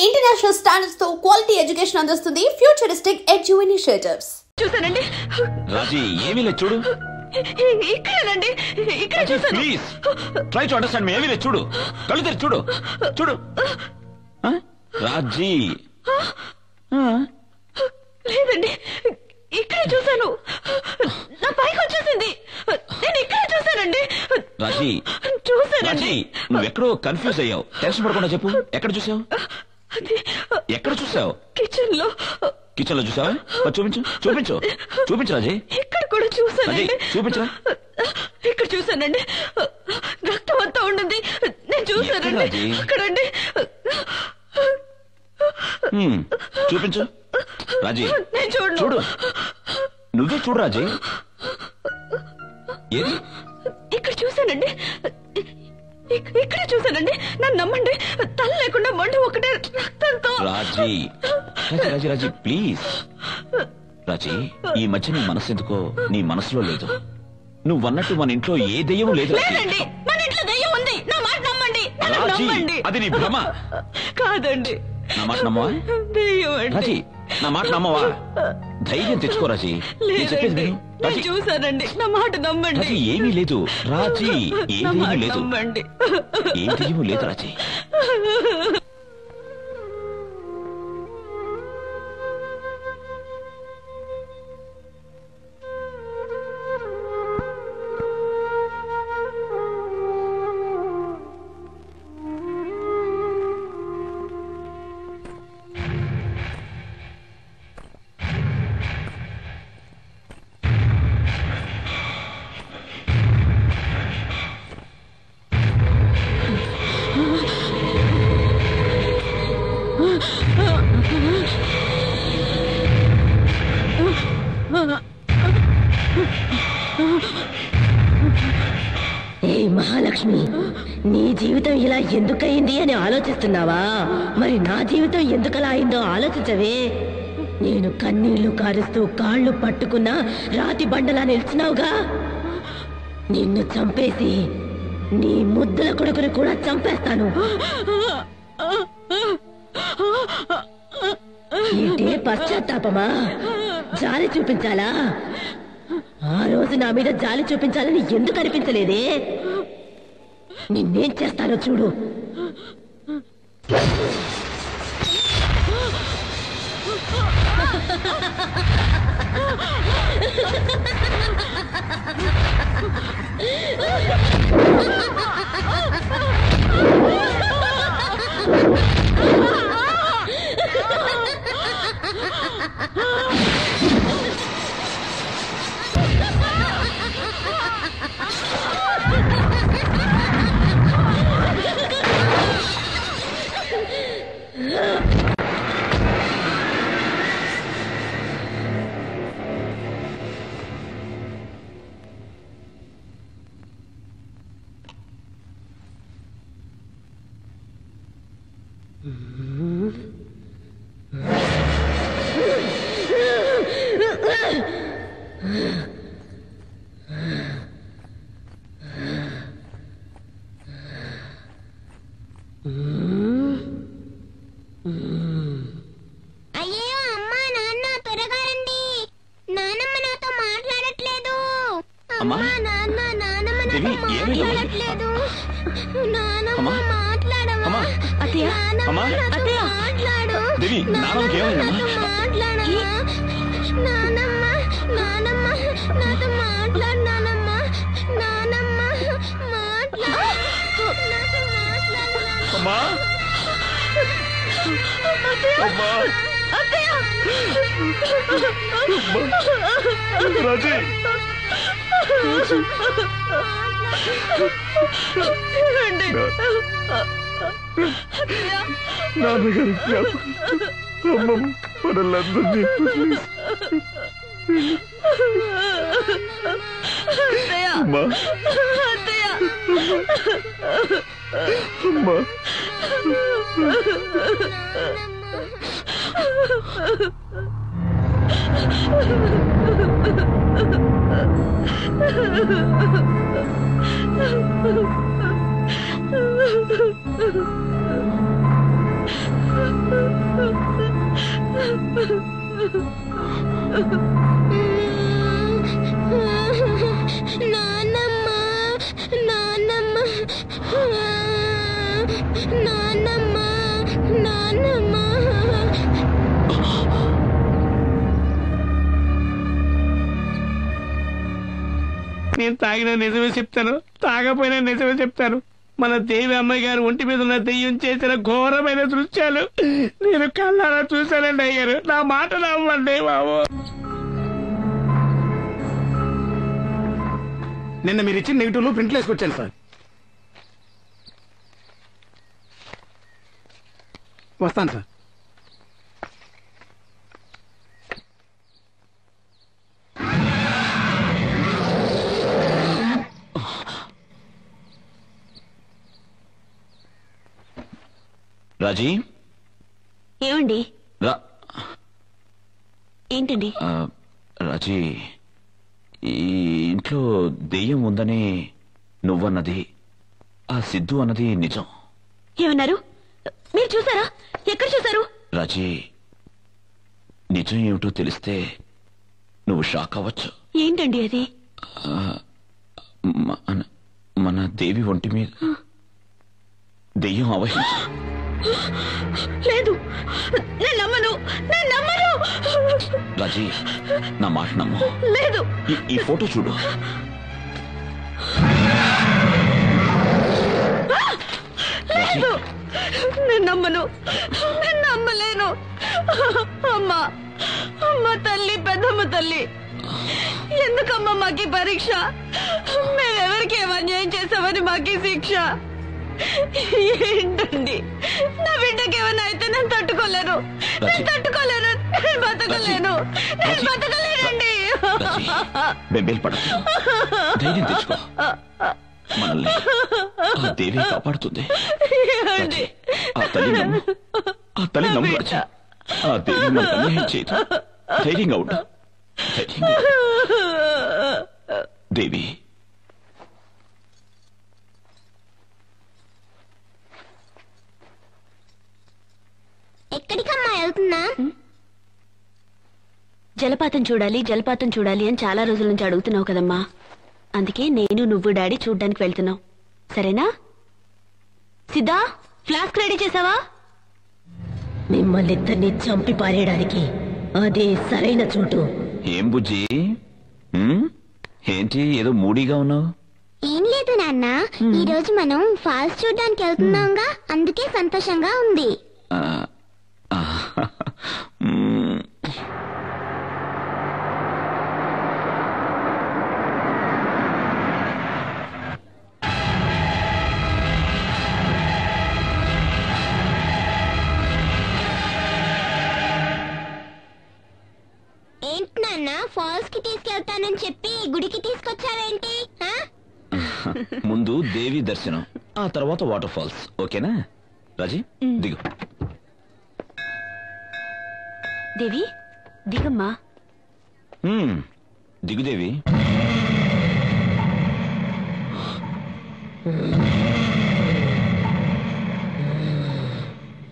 International standards తో quality education అందిస్తుంది futuristic edu initiatives. చూసానండి రాజీ, ఏమీ లేదు చూడు. ఇక్కడేనండి, ఇక్కడ చూసాను. ప్లీజ్ ట్రై టు అండర్స్టాండ్ మీ. ఏమీ లేదు చూడు, కళ్ళు తెరి చూడు చూడు. రాజీ లేదండి, ఇక్కడే చూసాను. నా పైకి వచ్చేసింది. నేను ఇక్కడే చూసానండి. రాజీ చూసానండి. నువ్వెక్కడో కన్ఫ్యూజ్ అయ్యావు. టెన్షన్ పడకుండా చెప్పు, ఎక్కడ చూసావు? ఎక్కడ చూసావు? కిచెన్ లో. కిచెన్ లో చూసావా? చూపించు చూపించు చూపించు రాజీ. ఇక్కడ కూడా చూసానండి. చూపించరా? ఇక్కడ చూసానండి. రక్తం అంతా ఉండింది. నేను చూసానండి. అక్కడండి. చూపించు రాజీ. నేను చూడు, నువ్వే చూడు రాజీ. ఏది? ఇక్కడ చూసానండి. ఇక్కడే చూసానండి. నన్ను నమ్మండి, తల లేకుండా మండు ఒకటే రక్తంతో. రాజీ రాజీ రాజీ ప్లీజ్. రాజీ, ఈ మధ్య నీ మనసు ఎందుకో నీ మనసులో లేదు. నువ్వన్నట్టు మన ఇంట్లో ఏ దెయ్యం లేదు. లేదండి, మన ఇంట్లో దెయ్యం ఉంది. నా మాట నమ్మండి. రాజీ, అది నీ భ్రమ. కాదండి, నా మాట నమ్మవా? దెయ్యం అండి. రాజీ, నా మాట నమ్మవా? ధైర్యం తెచ్చుకో రాజీ. లేదండి, నేను చూసానండి. నా మాట నమ్మండి. రాజీ, ఏమీ లేదు. రాజీ, ఏమీ లేదు. నమ్మండి. ఏం దెయ్యం లేదు రాజీ. ఏ మహాలక్ష్మి, నీ జీవితం ఇలా ఎందుకయింది అని ఆలోచిస్తున్నావా? మరి నా జీవితం ఎందుకలా అయిందో ఆలోచించవే. నేను కన్నీళ్లు కారుస్తూ కాళ్ళు పట్టుకున్నా రాతి బండలా నిలిచినావుగా. నిన్ను చంపేసి నీ ముద్దుల కొడుకుని కూడా చంపేస్తాను. ఏంటే పశ్చాత్తాపమా? జాలి చూపించాలా? ఆ రోజు నా మీద జాలి చూపించాలని ఎందుకు అనిపించలేదే? నిన్నేం చేస్తానో చూడు. అయ్యో అమ్మా నాన్న త్వరగా రండి. నానమ్మ నాతో మాట్లాడట్లేదు. అమ్మా నాన్న, నానమ్మ నాతో మాట్లాడట్లేదు. నానమ్మ మాట్లాడవా? నానమ్మ నాతో మాట్లాడు. నానమ్మ నాతో మాట్లాడవా? నానమ్మ, నానమ్మ నాతో మాట్లాడు. నానమ్మ, నానమ్మ మాట్లాడు. నాతో మాట్లాడు. అమ్మా, అమ్మా, రాజీ, నాన్నగారి అమ్మ మనల్లందరినీ అమ్మా, అమ్మా, Ha ha ha. నాన్నమ్మ నాన్నమ్మ నాన్నమ్మ నాన్నమ్మ. నేను తాగిన నిజమే చెప్తాను, తాగపోయినా నిజమే చెప్తాను. మన దేవి అమ్మాయి గారు ఒంటి మీద ఉన్న దెయ్యం చేసిన ఘోరమైన దృశ్యాలు నేను కళ్ళారా చూశానండి అయ్యారు. నా మాట నమ్మండి బాబు. నిన్న మీరు ఇచ్చిన నెగిటివ్లు ప్రింట్లు వేసుకొచ్చాను సార్. వస్తాను సార్. రాజీ. ఏమండి? ఏంటండి? రాజీ, ఈ ఇంట్లో దెయ్యం ఉందని నువ్వన్నది, ఆ సిద్ధు అన్నది నిజం. ఏమన్నారు? మీరు చూసారా? ఎక్కడ చూసారు? రాజీ, నిజం ఏమిటో తెలిస్తే నువ్వు షాక్ అవ్వచ్చు. ఏంటండి అది? మన దేవి ఒంటి మీద దెయ్యం అవహించు. లేదు, నేను నమ్మను, నేను నమ్మను. రాజీ, నా మాట నమ్ము. లేదు. ఈ ఫోటో చూడు. లేదు, నేను నమ్మను, నేను నమ్మలేను. అమ్మా, అమ్మ తల్లి, పెద్దమ్మ తల్లి, ఎందుకమ్మా మాకి పరీక్ష? మేమెవరికి ఏమన్యాయం చేసామని మాకి శిక్ష? ఏంటండి, నా బిడ్డకి ఏమైనా అయితే నేను తట్టుకోలేను, నేను తట్టుకోలేను, నేను బతకలేను, నేను బతకలేనండి. బెంబేలు పడకు, ధైర్యం తెచ్చుకో. మనల్ని ఆ దేవి కాపాడుతుంది. ఆ తల్లి నమ్ము, ఆ తల్లి నమ్ము రాజీ. ఆ దేవి మనకు అన్యాయం చేయదు. ధైర్యంగా ఉండు, ధైర్యంగా. దేవి, ఎక్కడికమ్మా వెళ్తున్నా? జలపాతం చూడాలి, జలపాతం చూడాలి అని చాలా రోజుల నుంచి అడుగుతున్నావు కదమ్మా. అందుకే నేను, నువ్వు, డాడీ చూడ్డానికి వెళ్తున్నావు. సరేనా? సిద్ధా, ఫ్లాస్క్ రెడీ చేసావా? మిమ్మల్ని ఇద్దరిని చంపి పారేయడానికి అదే సరైన చోటు. ఏం బుజ్జి, ఏంటి ఏదో మూడీగా ఉన్నావు? ఏం లేదు నాన్న, ఈ రోజు మనం ఫాల్స్ చూడడానికి వెళ్తున్నాంగా, అందుకే సంతోషంగా ఉంది. ఏంటి నాన్న, ఫాల్స్ కి తీసుకెళ్తానని చెప్పి గుడికి తీసుకొచ్చావేంటి? ముందు దేవి దర్శనం, ఆ తర్వాత వాటర్ ఫాల్స్. ఓకేనా రాజీ? దిగు. దేవి, దిగమ్మా. దిగు దేవి.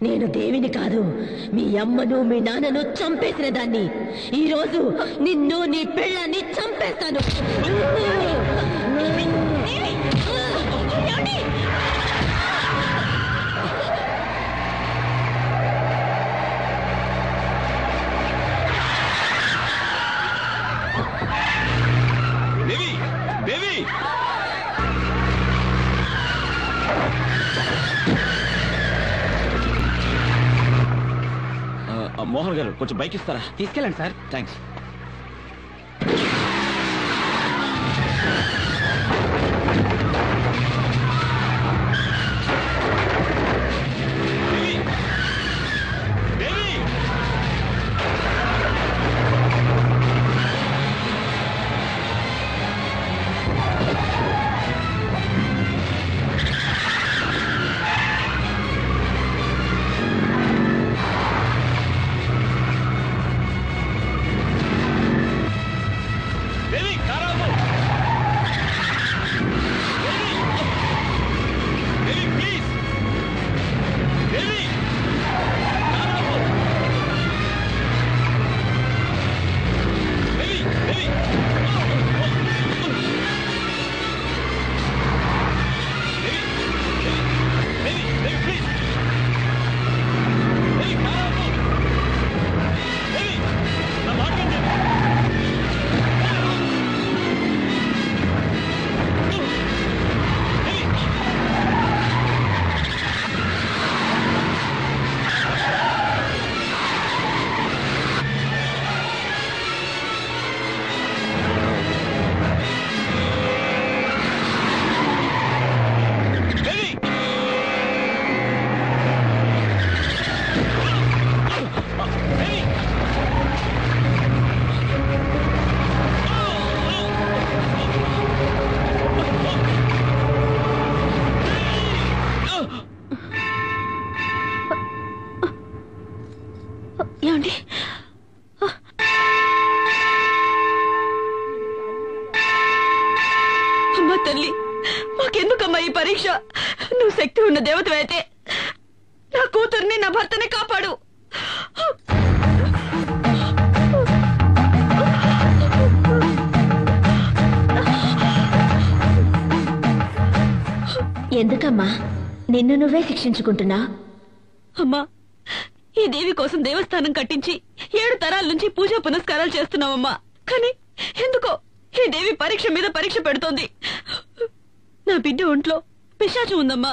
నేను దేవిని కాదు, మీ అమ్మను మీ నాన్నను చంపేసిన దాన్ని. ఈ రోజు నిన్ను, నీ పెళ్ళాన్ని చంపేస్తాను. దేవి, దేవి, మోహన్ గారు కొంచెం బైక్ ఇస్తారా? తీసుకెళ్ళండి సార్. థ్యాంక్స్. ఏమండి? అమ్మా తల్లి, మాకెందుకమ్మా ఈ పరీక్ష? నువ్వు శక్తి ఉన్న దేవతవైతే నా కూతుర్ని నా భర్తని కాపాడు. ఎందుకమ్మా నిన్ను నువ్వే శిక్షించుకుంటున్నా? అమ్మా, ఈ దేవి కోసం దేవస్థానం కట్టించి 7 తరాల నుంచి పూజా పునస్కారాలు చేస్తున్నావమ్మా. కానీ ఎందుకో ఈ దేవి పరీక్ష మీద పరీక్ష పెడుతోంది. నా బిడ్డ ఒంట్లో పిశాచం ఉందమ్మా.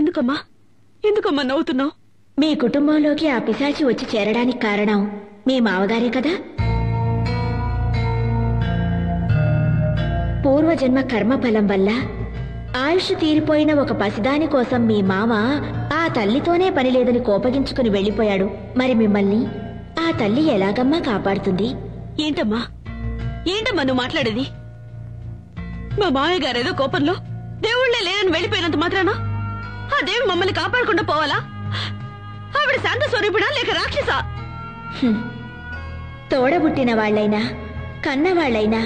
ఎందుకమ్మా ఎందుకమ్మా నవ్వుతున్నావు? మీ కుటుంబంలోకి ఆ పిశాచి వచ్చి చేరడానికి కారణం మీ మావగారే కదా? పూర్వజన్మ కర్మఫలం వల్ల ఆయుష్ తీరిపోయిన ఒక పసిదాని కోసం మీ మామ ఆ తల్లితోనే పని లేదని కోపగించుకుని వెళ్లిపోయాడు. మరి మిమ్మల్ని ఆ తల్లి ఎలాగమ్మా కాపాడుతుంది? ఏంటమ్మా నువ్వు మాట్లాడేది? మా మామయ్య గారేదో కోపంలో దేవుళ్లే లేరని వెళ్లిపోయినంత మాత్రాన ఆ దేవి మమ్మల్ని కాపాడకుండా పోవాలా? ఆవిడ శాంత స్వరూపిడా లేక రాక్షసా? తోడబుట్టిన వాళ్లైనా కన్నవాళ్లైనా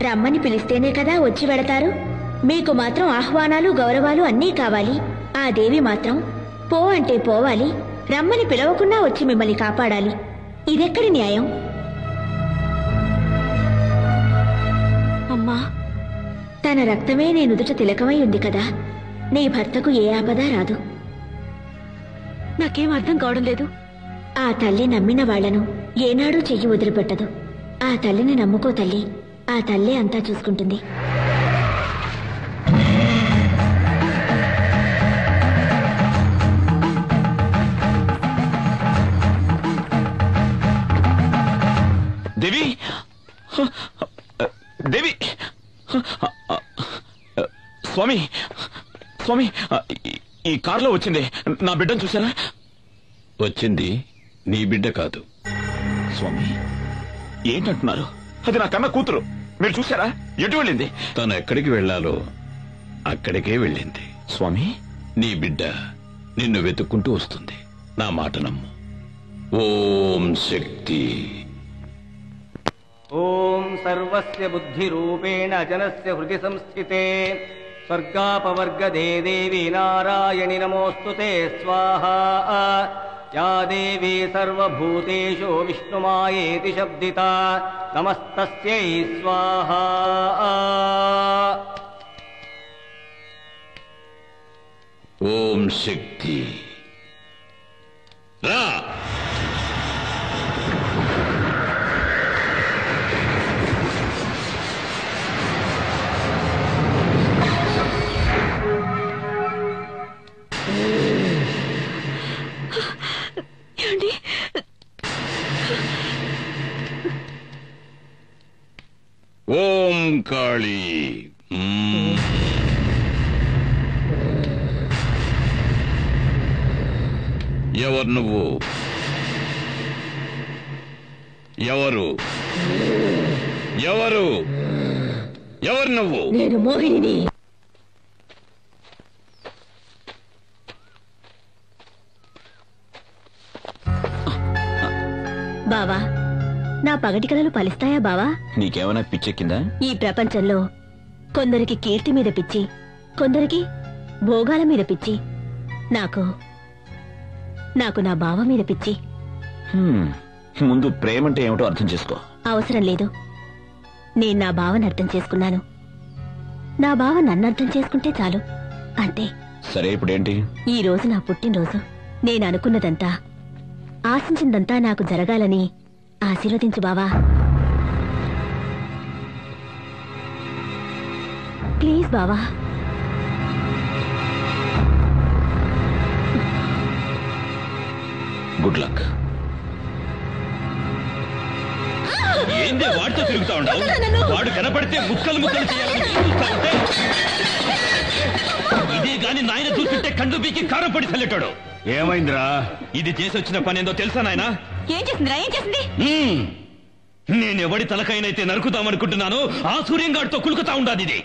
రమ్మని పిలిస్తేనే కదా వచ్చి వెడతారు. మీకు మాత్రం ఆహ్వానాలు గౌరవాలు అన్నీ కావాలి. ఆ దేవి మాత్రం పో అంటే పోవాలి, రమ్మని పిలవకుండా వచ్చి మిమ్మల్ని కాపాడాలి. ఇదెక్కడి న్యాయం? అమ్మా, తన రక్తమే నీ నుదుట తిలకమై ఉంది కదా, నీ భర్తకు ఏ ఆపద రాదు. నాకేం అర్థం కావడం లేదు. ఆ తల్లి నమ్మిన వాళ్లను ఏనాడూ చెయ్యి వదిలిపెట్టదు. ఆ తల్లిని నమ్ముకో తల్లి, ఆ తల్లే అంతా చూసుకుంటుంది. దేవి, దేవి, స్వామి, స్వామి, ఈ కారులో వచ్చింది నా బిడ్డను చూసారా? వచ్చింది నీ బిడ్డ కాదు. స్వామి, ఏంటంటున్నారు? అది నా కన్న కూతురు. మీరు చూసారా? ఎటు వెళ్ళింది? తను ఎక్కడికి వెళ్ళాలో అక్కడికే వెళ్ళింది. స్వామి, నీ బిడ్డ నిన్ను వెతుక్కుంటూ వస్తుంది. నా మాట నమ్ము. ఓం శక్తి. ఓం సర్వస్య బుద్ధి రూపేణ జనస్య హృది సంస్థితే స్వర్గాపవర్గదే దేవి నారాయణి నమోస్తుతే స్వాహా. యా దేవీ సర్వభూతేషు విష్ణుమాయేతి శబ్దితా నమస్తస్యై స్వాహా. ఓం శక్తి. రా. ఏమండి? ఓం కాళీ. ఎవరు నువ్వు? ఎవరు ఎవరు ఎవరు నువ్వు? నేను మోహిని. బావా, నా పగటి కలలు ఫలిస్తాయా బావా? నీకేమైనా పిచ్చెక్కిందా? ఈ ప్రపంచంలో కొందరికి కీర్తి మీద పిచ్చి, కొందరికి భోగాల మీద పిచ్చి. నాకు నా బావ మీద పిచ్చి. ముందు ప్రేమంటే ఏమిటో అర్థం చేసుకో. అవసరం లేదు. నేను నా బావని అర్థం చేసుకున్నాను. నా బావ నన్ను అర్థం చేసుకుంటే చాలు. అంతే. సరే, ఇప్పుడేంటి? ఈ రోజు నా పుట్టినరోజు. నేను అనుకున్నదంతా, ఆశించిందంతా నాకు జరగాలని ఆశీర్వదించు బావా. ప్లీజ్ బావా. Good luck. ఏందే వాడితో తిరుగుతా ఉండవు? వాడు కనపడితే ముక్కలు ముక్కలు చేయాలని చూస్తా ఉంటే ఇదే గాని నాయన చూస్తుంటే కండు బీకి కారం పడి చల్లెట్టాడు. ఏమైందిరా? ఇది చేసి వచ్చిన పని ఏందో తెలుసా నాయన? ఏం చేసిందిరా? ఏం చేసింది? నేనెవడి తలకైనైతే నరుకుతామనుకుంటున్నాను ఆ సూర్యంగాడితో కులుకుతా ఉండాది ఇది.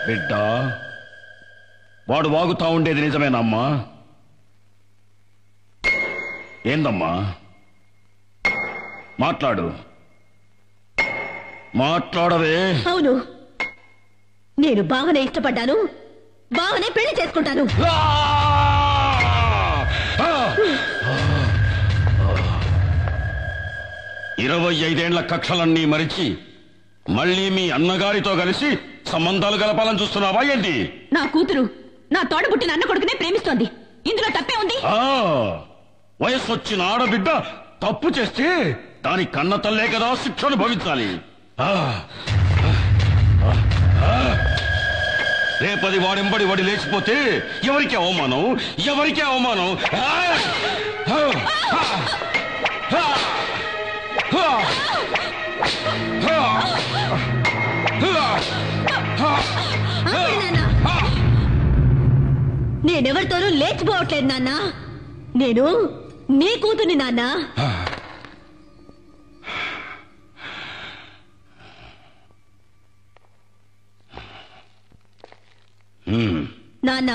బిడ్డ వాడు వాగుతా ఉండేది నిజమేనమ్మా? ఏందమ్మా? మాట్లాడు, మాట్లాడవే. అవును, నేను బావనే ఇష్టపడ్డాను, బావనే పెళ్లి చేసుకుంటాను. 25 ఏళ్ల కక్షలన్నీ మరిచి మళ్ళీ మీ అన్నగారితో కలిసి సంబంధాలు గలపాలని చూస్తున్నావా ఏంటి? నా కూతురు నా తోడబుట్టిన అన్న కొడుకునే ప్రేమిస్తోంది, ఇందులో తప్పే ఉంది? వయస్సు వచ్చిన ఆడబిడ్డ తప్పు చేస్తే దాని కన్న తల్లే కదా శిక్షను భవించాలి. రేపది వాడెంబడి వాడి లేచిపోతే ఎవరికి అవమానం, ఎవరికి అవమానం? నేనెవరితోనూ లేచిపోవట్లేదు నాన్న, నేను నీ కూతుర్ని నాన్న. నాన్న,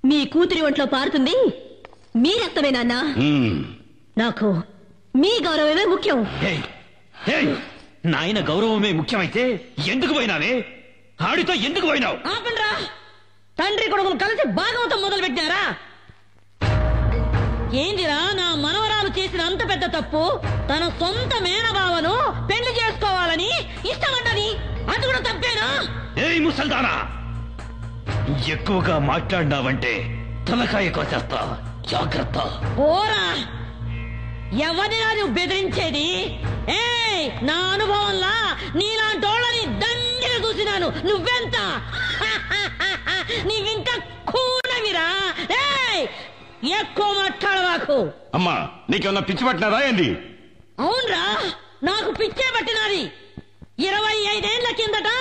మీ కూతురి ఒంట్లో పారుతుంది మీ రక్తమే నాన్న. నాకు మీ గౌరవమే ముఖ్యం. నాయన గౌరవమే ముఖ్యమైతే ఎందుకు పోయినావే? ఆడితో ఎందుకు పోయినావు? ఆపండ్రా, తండ్రి కొడుకులు కలిసి భాగవతం మొదలు పెట్టారా? ఏందిరా నా మనవరాలు చేసిన అంత పెద్ద తప్పు? తన సొంత మేనబావను పెళ్లి చేసుకోవాలని ఇష్టపడ్డది, అది కూడా తప్పేనా? ఏయ్ ముసల్దానా, ఎక్కువగా మాట్లాడినావంటే తలకాయ కోసేస్తా, జాగ్రత్త. ఓరా, ఎవరినా నువ్వు బెదిరించేది? ఏయ్, నా అనుభవంలా నీలాంటోళ్ళని దండిగా చూసినాను. నువ్వెంత? నీవింకా కూనవిరా. ఏయ్, ఎక్కువ మాట్లాడవాకు. అమ్మా, నీకేమన్నా పిచ్చి పట్టినారా ఏంది? అవునరా, నాకు పిచ్చే పట్టినది. 25 ఏళ్ల కిందట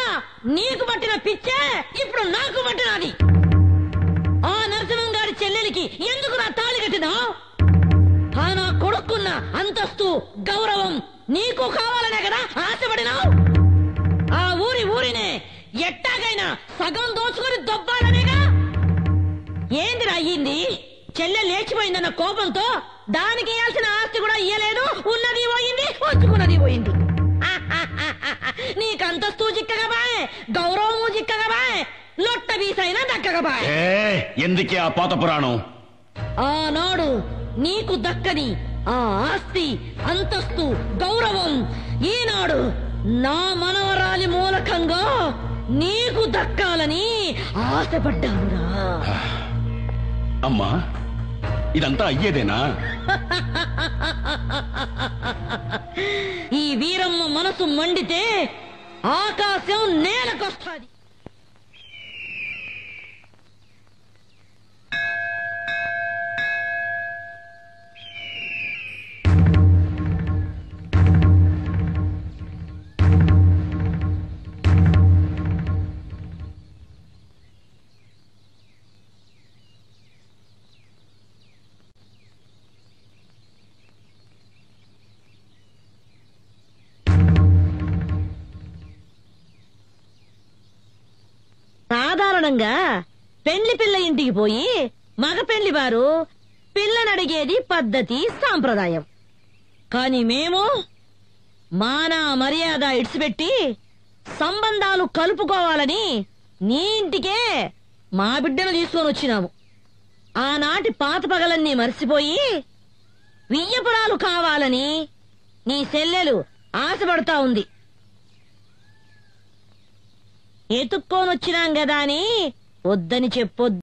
నీకు పట్టిన పిచ్చే ఇప్పుడు నాకు పట్టినది. ఆ నరసింహం గారి చెల్లెలికి ఎందుకు నా తాళి కట్టినావు? ఆ నా కొడుకున్న అంతస్తు గౌరవం నీకు కావాలనే కదా ఆశపడినావు? ఆ ఊరినే ఎట్టాగైనా సగం దోచుకుని దొబ్బాలనేగా. ఏందిరా అయ్యింది? చెల్లె లేచిపోయిందన్న కోపంతో దానికి ఇయ్యాల్సిన ఆస్తి కూడా ఇయ్యలేదు. ఉన్నది పోయింది, వచ్చుకున్నది పోయింది. నీకంతస్తు చిక్కగా బాయ్, గౌరవము చిక్కగా బాయ్, లొట్ట బీసైనా దక్కగా బాయ్. ఎందుకే ఆ పాత పురాణం? ఆనాడు నీకు దక్కని ఆ ఆస్తి, అంతస్తు, గౌరవం ఈనాడు నా మనవరాలి మూలకంగా నీకు దక్కాలని ఆశపడ్డానురా. అమ్మా, ఇదంతా అయ్యేదేనా? ఈ వీరమ్మ మనసు మండితే ఆకాశం నేలకొస్తాది. సాధారణంగా పెళ్లి పిల్ల ఇంటికి పోయి మగ పెళ్లి వారు పిల్లనడిగేది పద్ధతి, సాంప్రదాయం. కాని మేము మాన మర్యాద ఇడిచిపెట్టి సంబంధాలు కలుపుకోవాలని నీ ఇంటికే మా బిడ్డను తీసుకొని వచ్చినాము. ఆనాటి పాత పగలన్నీ మర్చిపోయి వియ్యపురాలు కావాలని నీ చెల్లెలు ఆశపడతా ఉంది. ఎత్తుక్కోనొచ్చినాం గదా అని వద్దని చెప్పొద్దు.